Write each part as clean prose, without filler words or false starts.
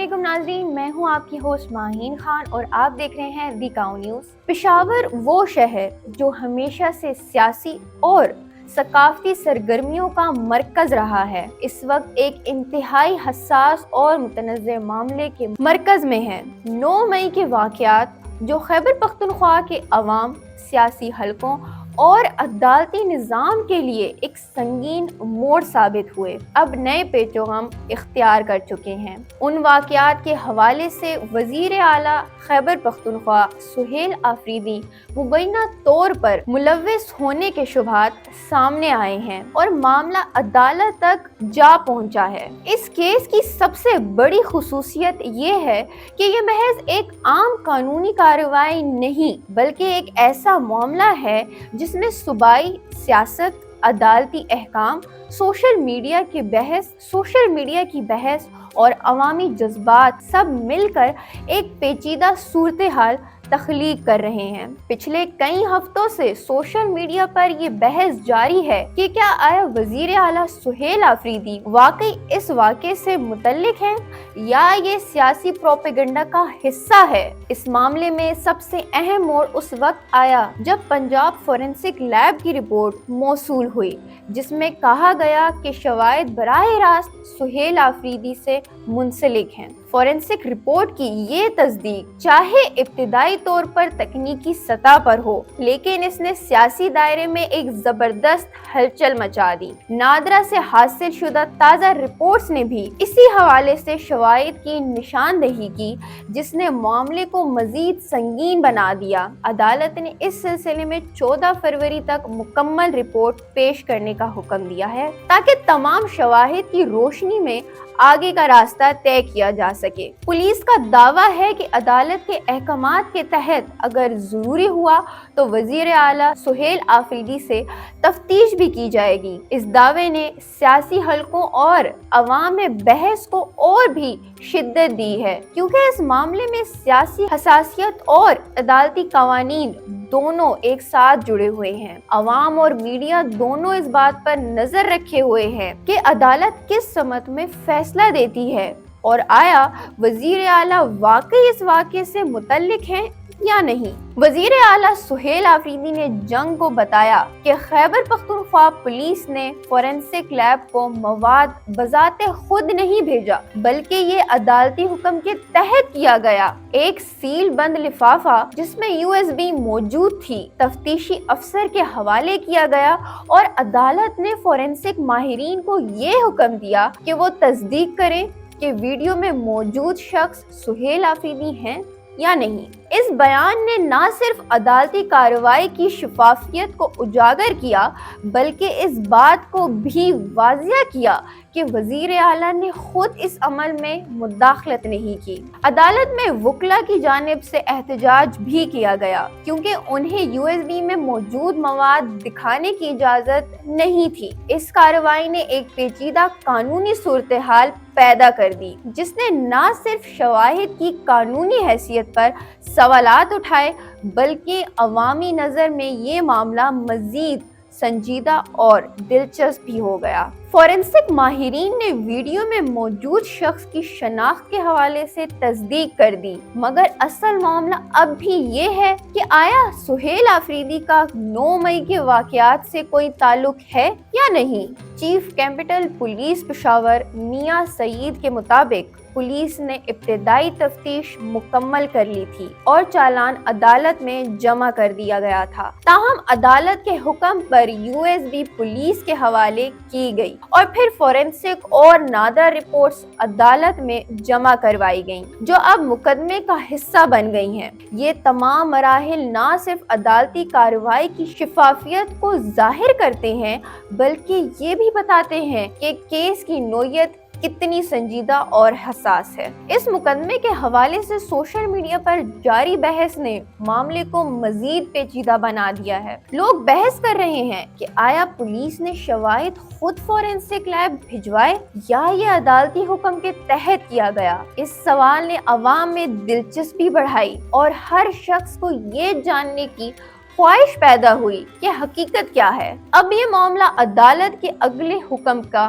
علیکم ناظرین، میں ہوں آپ کی ہوسٹ ماہین خان اور آپ دیکھ رہے ہیں دی کاؤ نیوز۔ پشاور وہ شہر جو ہمیشہ سے سیاسی اور ثقافتی سرگرمیوں کا مرکز رہا ہے، اس وقت ایک انتہائی حساس اور متنازع معاملے کے مرکز میں ہے۔ 9 مئی کے واقعات جو خیبر پختونخوا کے عوام، سیاسی حلقوں اور عدالتی نظام کے لیے ایک سنگین موڑ ثابت ہوئے، اب نئے پیچ و خم اختیار کر چکے ہیں۔ ان واقعات کے حوالے سے وزیر اعلیٰ خیبر پختونخوا سہیل آفریدی مبینہ طور پر ملوث ہونے کے شبہات سامنے آئے ہیں اور معاملہ عدالت تک جا پہنچا ہے۔ اس کیس کی سب سے بڑی خصوصیت یہ ہے کہ یہ محض ایک عام قانونی کارروائی نہیں، بلکہ ایک ایسا معاملہ ہے جس میں صوبائی سیاست، عدالتی احکام، سوشل میڈیا کی بحث اور عوامی جذبات سب مل کر ایک پیچیدہ صورتحال تخلیق کر رہے ہیں۔ پچھلے کئی ہفتوں سے سوشل میڈیا پر یہ بحث جاری ہے کہ کیا آیا وزیر اعلیٰ سہیل آفریدی واقعی اس واقعے سے متعلق ہیں یا یہ سیاسی پروپیگنڈا کا حصہ ہے۔ اس معاملے میں سب سے اہم موڑ اس وقت آیا جب پنجاب فورینسک لیب کی رپورٹ موصول ہوئی، جس میں کہا گیا کہ شواہد براہ راست سہیل آفریدی سے منسلک ہیں۔ فورینسک رپورٹ کی یہ تصدیق چاہے ابتدائی طور پر تکنیکی سطح پر ہو، لیکن اس نے سیاسی دائرے میں ایک زبردست ہلچل مچا دی۔ نادرا سے حاصل شدہ تازہ رپورٹس نے بھی اسی حوالے سے شواہد کی نشاندہی کی، جس نے معاملے کو مزید سنگین بنا دیا۔ عدالت نے اس سلسلے میں 14 فروری تک مکمل رپورٹ پیش کرنے کا حکم دیا ہے تاکہ تمام شواہد کی روشنی میں آگے کا راستہ طے کیا جا سکے۔ پولیس کا دعویٰ ہے کہ عدالت کے احکامات کے تحت اگر ضروری ہوا تو وزیر اعلیٰ سہیل آفریدی سے تفتیش بھی کی جائے گی۔ اس دعوے نے سیاسی حلقوں اور عوام میں بحث کو اور بھی شدت دی ہے، کیونکہ اس معاملے میں سیاسی حساسیت اور عدالتی قوانین دونوں ایک ساتھ جڑے ہوئے ہیں۔ عوام اور میڈیا دونوں اس بات پر نظر رکھے ہوئے ہیں کہ عدالت کس سمت میں فیصلہ دیتی ہے اور آیا وزیر اعلیٰ واقعی اس واقعے سے متعلق ہیں یا نہیں۔ وزیر اعلیٰ سہیل آفریدی نے جنگ کو بتایا کہ خیبر پختونخوا پولیس نے فورینسک لیب کو مواد بذات خود نہیں بھیجا، بلکہ یہ عدالتی حکم کے تحت کیا گیا۔ ایک سیل بند لفافہ جس میں USB موجود تھی تفتیشی افسر کے حوالے کیا گیا اور عدالت نے فورینسک ماہرین کو یہ حکم دیا کہ وہ تصدیق کریں کہ ویڈیو میں موجود شخص سہیل آفریدی ہیں یا نہیں۔ اس بیان نے نہ صرف عدالتی کارروائی کی شفافیت کو اجاگر کیا، بلکہ اس بات کو بھی واضح کیا کہ وزیر اعلیٰ نے خود اس عمل میں مداخلت نہیں کی۔ عدالت میں وکلا کی جانب سے احتجاج بھی کیا گیا، کیونکہ انہیں USB میں موجود مواد دکھانے کی اجازت نہیں تھی۔ اس کارروائی نے ایک پیچیدہ قانونی صورتحال پیدا کر دی، جس نے نہ صرف شواہد کی قانونی حیثیت پر سوالات اٹھائے، بلکہ عوامی نظر میں یہ معاملہ مزید سنجیدہ اور دلچسپ بھی ہو گیا۔ فورینسک ماہرین نے ویڈیو میں موجود شخص کی شناخت کے حوالے سے تصدیق کر دی، مگر اصل معاملہ اب بھی یہ ہے کہ آیا سہیل آفریدی کا 9 مئی کے واقعات سے کوئی تعلق ہے یا نہیں۔ چیف کیپٹل پولیس پشاور میاں سعید کے مطابق پولیس نے ابتدائی تفتیش مکمل کر لی تھی اور چالان عدالت میں جمع کر دیا گیا تھا، تاہم عدالت کے حکم پر USB پولیس کے حوالے کی گئی اور پھر فورینسک اور نادرا رپورٹس عدالت میں جمع کروائی گئیں، جو اب مقدمے کا حصہ بن گئی ہیں۔ یہ تمام مراحل نہ صرف عدالتی کارروائی کی شفافیت کو ظاہر کرتے ہیں، بلکہ یہ بھی بتاتے ہیں کہ کیس کی نوعیت کتنی سنجیدہ اور حساس ہے۔ اس مقدمے کے حوالے سے سوشل میڈیا پر جاری بحث نے معاملے کو مزید پیچیدہ بنا دیا ہے۔ لوگ بحث کر رہے ہیں کہ آیا پولیس نے شواہد خود فورینسک لیب بھجوائے یا یہ عدالتی حکم کے تحت کیا گیا۔ اس سوال نے عوام میں دلچسپی بڑھائی اور ہر شخص کو یہ جاننے کی خواہش پیدا ہوئی کہ حقیقت کیا ہے۔ اب یہ معاملہ عدالت کے اگلے حکم کا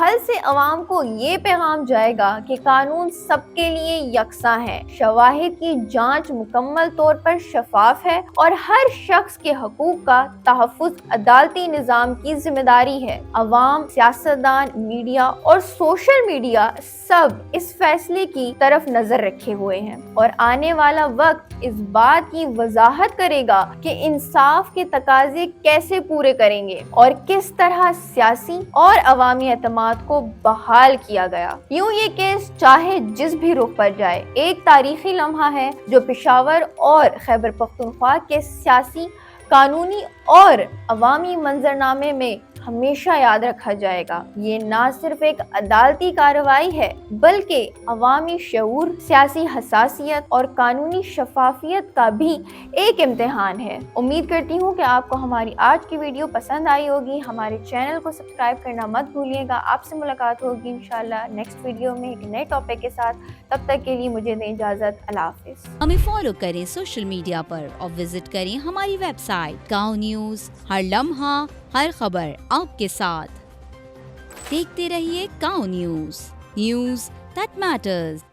حل سے عوام کو یہ پیغام جائے گا کہ قانون سب کے لیے یکساں ہے، شواہد کی جانچ مکمل طور پر شفاف ہے اور ہر شخص کے حقوق کا تحفظ عدالتی نظام کی ذمہ داری ہے۔ عوام، سیاستدان، میڈیا اور سوشل میڈیا سب اس فیصلے کی طرف نظر رکھے ہوئے ہیں اور آنے والا وقت اس بات کی وضاحت کرے گا کہ انصاف کے تقاضے کیسے پورے کریں گے اور کس طرح سیاسی اور عوامی اعتماد کو بحال کیا گیا۔ یوں یہ کیس چاہے جس بھی رخ پر جائے ایک تاریخی لمحہ ہے جو پشاور اور خیبر پختونخوا کے سیاسی، قانونی اور عوامی منظرنامے میں ہمیشہ یاد رکھا جائے گا۔ یہ نہ صرف ایک عدالتی کارروائی ہے بلکہ عوامی شعور، سیاسی حساسیت اور قانونی شفافیت کا بھی ایک امتحان ہے۔ امید کرتی ہوں کہ آپ کو ہماری آج کی ویڈیو پسند آئی ہوگی۔ ہمارے چینل کو سبسکرائب کرنا مت بھولیے گا۔ آپ سے ملاقات ہوگی انشاءاللہ نیکسٹ ویڈیو میں ایک نئے ٹاپک کے ساتھ۔ تب تک کے لیے مجھے دیں اجازت۔ اللہ حافظ۔ ہمیں فالو کریں سوشل میڈیا پر اور وزٹ کریں ہماری ویب سائٹ گاؤں نیوز، ہر لمحہ ہر خبر آپ کے ساتھ۔ دیکھتے رہیے گاؤں نیوز دیٹ میٹرز۔